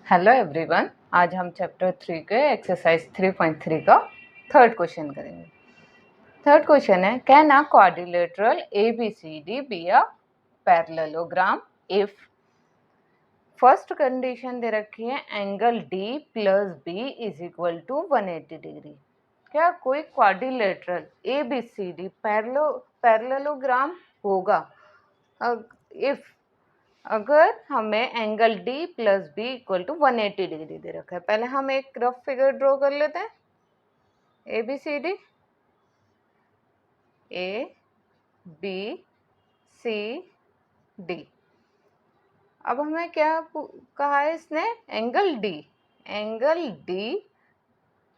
Hello everyone, आज हम chapter 3 के एक्सरसाइज 3.3 का थर्ड क्वेश्चन करेंगे। थर्ड क्वेश्चन है, can a quadrilateral ABCD be a parallelogram if first condition दे रखी है angle D plus B is equal to 180 degree. क्या कोई क्वाड्रिलेटरल ABCD पैरेललोग्राम होगा इफ अगर हमें angle D plus B equal to 180 degree दे रखा है। पहले हम एक रफ फिगर ड्रॉ कर लेते हैं। ABCD, ABCD। अब हमें क्या कहा है इसने, angle D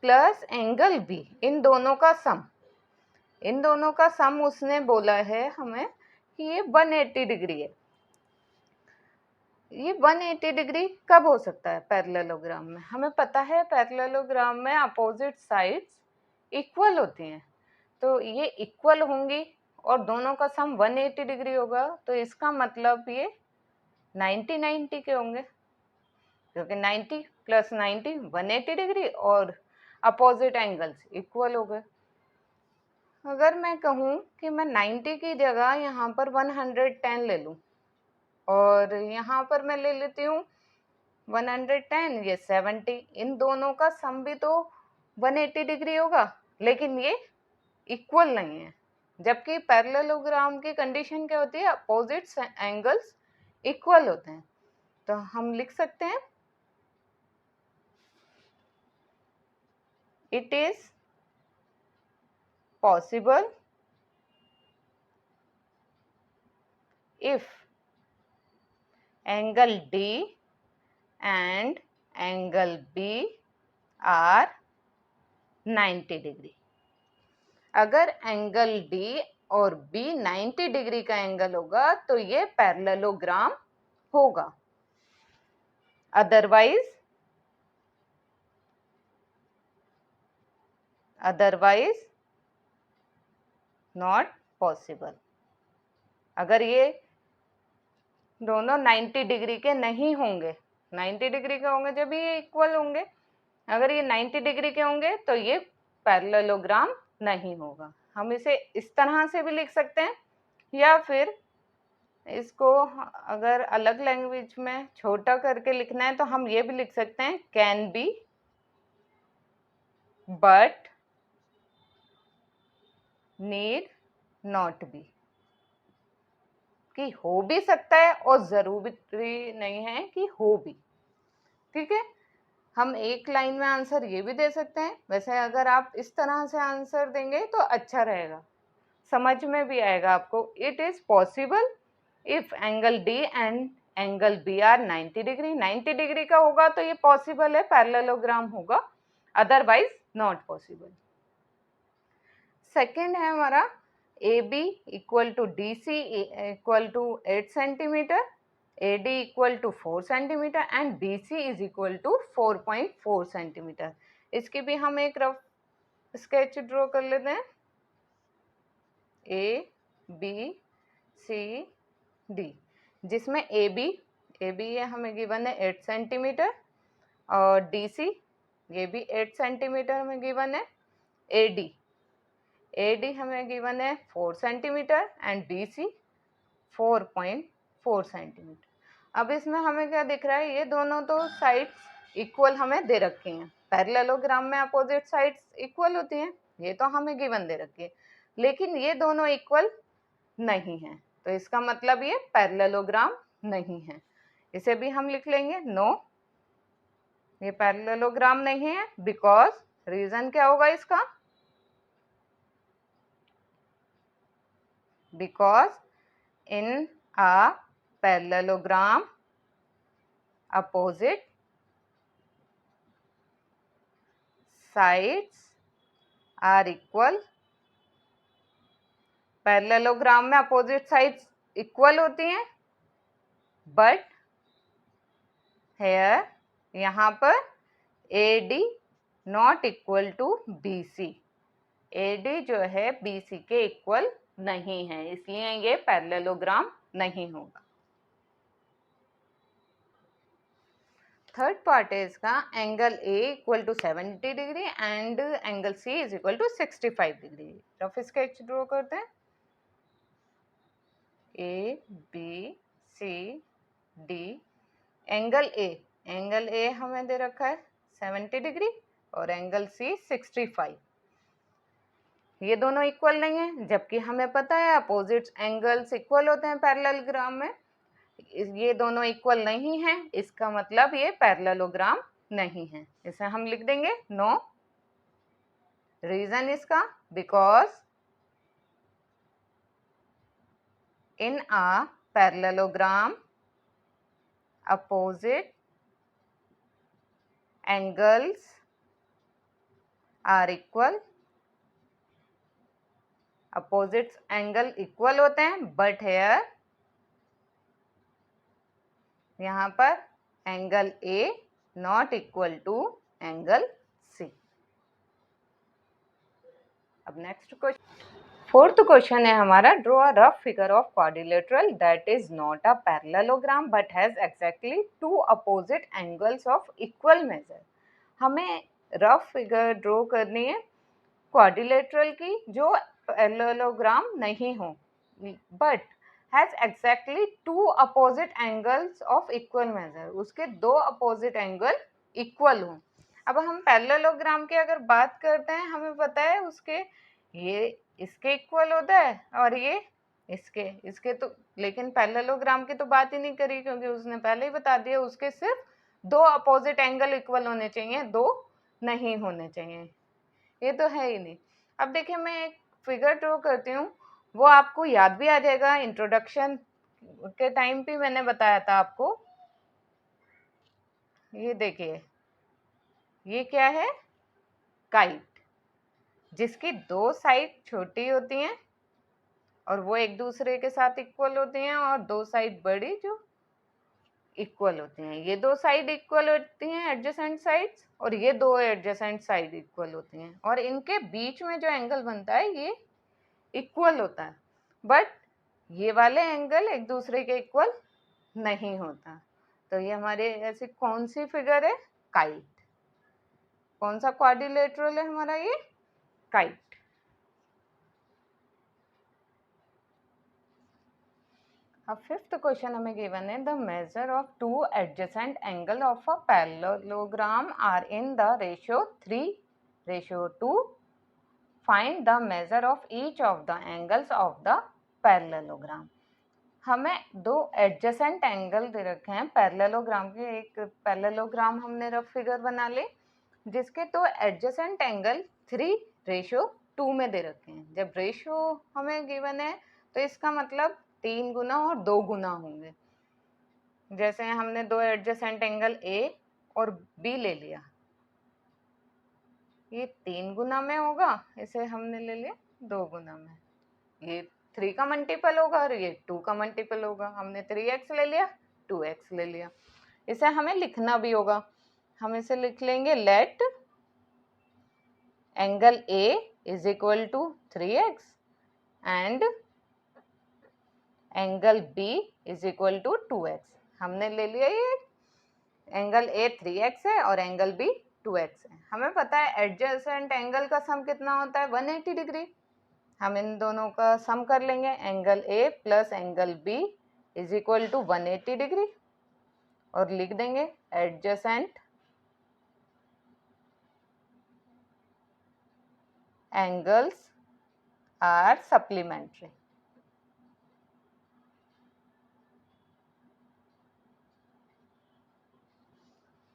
plus angle B, इन दोनों का सम उसने बोला है हमें कि ये 180 डिग्री है। ये 180 डिग्री कब हो सकता है पैरेललोग्राम में? हमें पता है पैरेललोग्राम में अपोजिट साइड्स इक्वल होती हैं, तो ये इक्वल होंगी और दोनों का सम 180 डिग्री होगा, तो इसका मतलब ये 90 के होंगे, क्योंकि 90 प्लस 90 180 डिग्री और अपोजिट एंगल्स इक्वल हो गए। अगर मैं कहूँ कि मैं 90 की जगह यहाँ पर 110 ले लूँ और यहाँ पर मैं ले लेती हूँ 110, ये 70, इन दोनों का सम भी तो 180 डिग्री होगा, लेकिन ये इक्वल नहीं है। जबकि पैरेललोग्राम की कंडीशन क्या होती है, अपोजिट एंगल्स इक्वल होते हैं। तो हम लिख सकते हैं it is possible if angle D and angle B are 90 degree. अगर एंगल D और B 90 डिग्री का एंगल होगा तो ये पैरेललोग्राम होगा, अदरवाइज नॉट पॉसिबल। अगर ये दोनों 90 डिग्री के नहीं होंगे, 90 डिग्री के होंगे जब ये इक्वल होंगे, अगर ये 90 डिग्री के होंगे तो ये पैरेललोग्राम नहीं होगा। हम इसे इस तरह से भी लिख सकते हैं, या फिर इसको अगर अलग लैंग्वेज में छोटा करके लिखना है तो हम ये भी लिख सकते हैं, can be but need not be, कि हो भी सकता है और जरूरी नहीं है कि हो भी। ठीक है, हम एक लाइन में आंसर ये भी दे सकते हैं। वैसे अगर आप इस तरह से आंसर देंगे तो अच्छा रहेगा, समझ में भी आएगा आपको। It is possible if angle D and angle B are 90 degree. 90 degree का होगा तो ये पॉसिबल है, पैरेललोग्राम होगा, अदरवाइज नॉट पॉसिबल। सेकेंड है हमारा AB equal to DC equal to 8 centimetre, AD equal to 4 centimetre and BC is equal to 4.4 centimetre. इसकी भी हम एक रफ स्केच ड्रॉ कर लेते हैं। ABCD, जिसमें AB ये हमें गिवन है 8 सेंटीमीटर और DC ये भी 8 सेंटीमीटर हमें गिवन है। AD हमें गिवन है 4 सेंटीमीटर एंड BC 4.4 सेंटीमीटर। अब इसमें हमें क्या दिख रहा है, ये दोनों तो साइड्स इक्वल हमें दे रखी हैं। पैरेललोग्राम में अपोजिट साइड्स इक्वल होती हैं, ये तो हमें गिवन दे रखी है, लेकिन ये दोनों इक्वल नहीं है, तो इसका मतलब ये पैरेललोग्राम नहीं है। इसे भी हम लिख लेंगे नो, ये पैरेललोग्राम नहीं है। बिकॉज रीजन क्या होगा इसका, because in a parallelogram opposite sides are equal। Parallelogram में अपोजिट साइड्स इक्वल होती हैं, बट हेयर यहाँ पर AD not equal to BC, AD जो है BC के इक्वल नहीं है, इसलिए ये पैरेललोग्राम नहीं होगा। थर्ड पार्ट है इसका, angle A equal to 70 degree and angle C is equal to 65 degree. Rough sketch draw करते हैं। A B C D, angle A हमें दे रखा है 70 डिग्री और एंगल सी 65। ये दोनों इक्वल नहीं है, जबकि हमें पता है अपोजिट एंगल्स इक्वल होते हैं पैरेललोग्राम में। ये दोनों इक्वल नहीं है, इसका मतलब ये पैरेललोग्राम नहीं है। इसे हम लिख देंगे नो। रीजन इसका, because in a parallelogram opposite angles are equal। opposite angle equal होते हैं, but here यहाँ पर angle A not equal to angle C। अब नेक्स्ट क्वेश्चन, फोर्थ क्वेश्चन है हमारा, draw a rough figure of quadrilateral that is not a parallelogram but has exactly two opposite angles of equal measure. हमें rough figure draw करनी है quadrilateral की जो parallelogram नहीं हो but has exactly two opposite angles of equal measure, उसके दो opposite angle equal हों। अब हम पैरेललोग्राम की अगर बात करते हैं, हमें पता है उसके ये इसके इक्वल होता है और ये इसके तो, लेकिन पैरेललोग्राम की तो बात ही नहीं करी क्योंकि उसने पहले ही बता दिया उसके सिर्फ दो अपोजिट एंगल इक्वल होने चाहिए, दो नहीं होने चाहिए। ये तो है ही नहीं। अब देखिए मैं एक फिगर ड्रॉ करती हूँ, वो आपको याद भी आ जाएगा, इंट्रोडक्शन के टाइम पे मैंने बताया था आपको। ये देखिए, ये क्या है, काइट, जिसकी दो साइड छोटी होती हैं और वो एक दूसरे के साथ इक्वल होती हैं और दो साइड बड़ी जो इक्वल होती हैं। ये दो साइड इक्वल होती हैं एडजेसेंट साइड्स और ये दो एडजेसेंट साइड इक्वल होती हैं और इनके बीच में जो एंगल बनता है ये इक्वल होता है, बट ये वाले एंगल एक दूसरे के इक्वल नहीं होता। तो ये हमारे ऐसी कौन सी फिगर है, काइट। कौन सा क्वाड्रिलेटरल है हमारा, ये काइट। अब फिफ्थ क्वेश्चन हमें गिवन है, the measure of two adjacent angle of a parallelogram are in the ratio 3:2। Find the measure of each of the angles of the parallelogram. हमें दो एडजेसेंट एंगल दे रखे हैं पैरेललोग्राम के, एक parallelogram हमने rough figure बना ली जिसके दो एडजेसेंट एंगल 3:2 में दे रखे हैं। जब रेशियो हमें गिवन है तो इसका मतलब 3 गुना और 2 गुना होंगे। जैसे हमने दो एडजेसेंट एंगल A और B ले लिया, ये 3 गुना में होगा, इसे हमने ले लिया 2 गुना में। ये 3 का मल्टीपल होगा और ये 2 का मल्टीपल होगा। हमने 3x ले लिया, 2x ले लिया। इसे हमें लिखना भी होगा, हम इसे लिख लेंगे, let angle A is equal to 3x and angle B is equal to 2x। हमने ले लिया ये एंगल A 3x है और एंगल B 2x है। हमें पता है एडजेसेंट एंगल का सम कितना होता है, 180 डिग्री। हम इन दोनों का सम कर लेंगे, angle A plus angle B is equal to 180 degree और लिख देंगे एडजेसेंट एंगल्स आर सप्लीमेंट्री।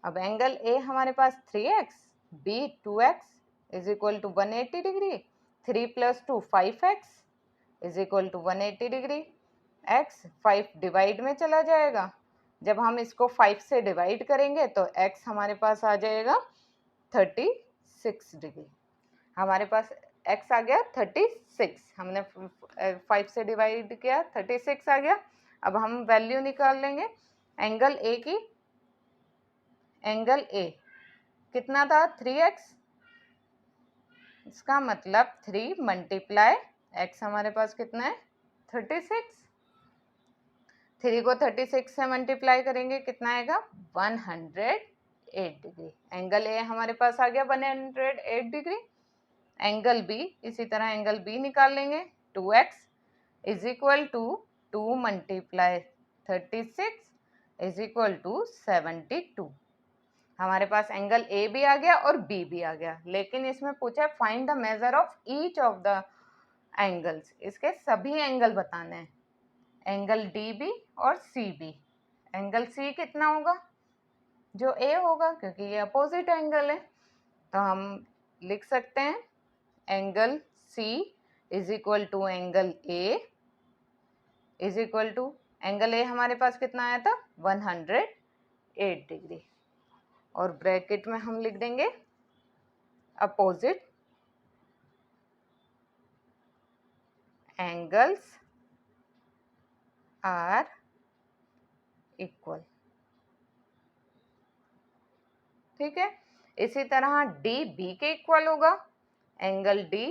अब एंगल A हमारे पास 3x, B 2x is equal to 180 degree, 3 + 2 5x is equal to 180 degree. x 5 divide में चला जाएगा, जब हम इसको 5 से डिवाइड करेंगे तो x हमारे पास आ जाएगा 36 डिग्री। हमारे पास x आ गया 36, हमने 5 से डिवाइड किया 36 आ गया। अब हम वैल्यू निकाल लेंगे एंगल A की। एंगल A कितना था, 3x, इसका मतलब 3 मल्टीप्लाई x हमारे पास कितना है 36। 3 को 36 से मल्टीप्लाई करेंगे कितना आएगा 120 108 डिग्री। एंगल ए हमारे पास आ गया 108 डिग्री। एंगल बी, इसी तरह एंगल बी निकाल लेंगे। 2x is equal to 2 multiply 36 is equal to 72। हमारे पास एंगल ए भी आ गया और बी भी आ गया, लेकिन इसमें पूछा है find the measure of each of the angles. इसके सभी एंगल बताने हैं, एंगल डी बी और सी बी। एंगल सी कितना होगा? जो ए होगा, क्योंकि ये अपोजिट एंगल है। तो हम लिख सकते हैं angle C is equal to angle A is equal to, angle A हमारे पास कितना आया था? 108 डिग्री। और ब्रैकेट में हम लिख देंगे अपोजिट एंगल्स आर इक्वल। ठीक है, इसी तरह डी बी के इक्वल होगा। एंगल डी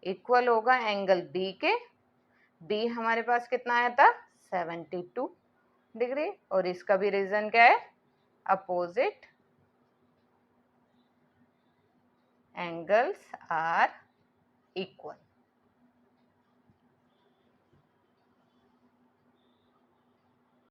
इक्वल होगा एंगल बी के। बी हमारे पास कितना आया था? 72 डिग्री। और इसका भी रीजन क्या है? Opposite angles are equal.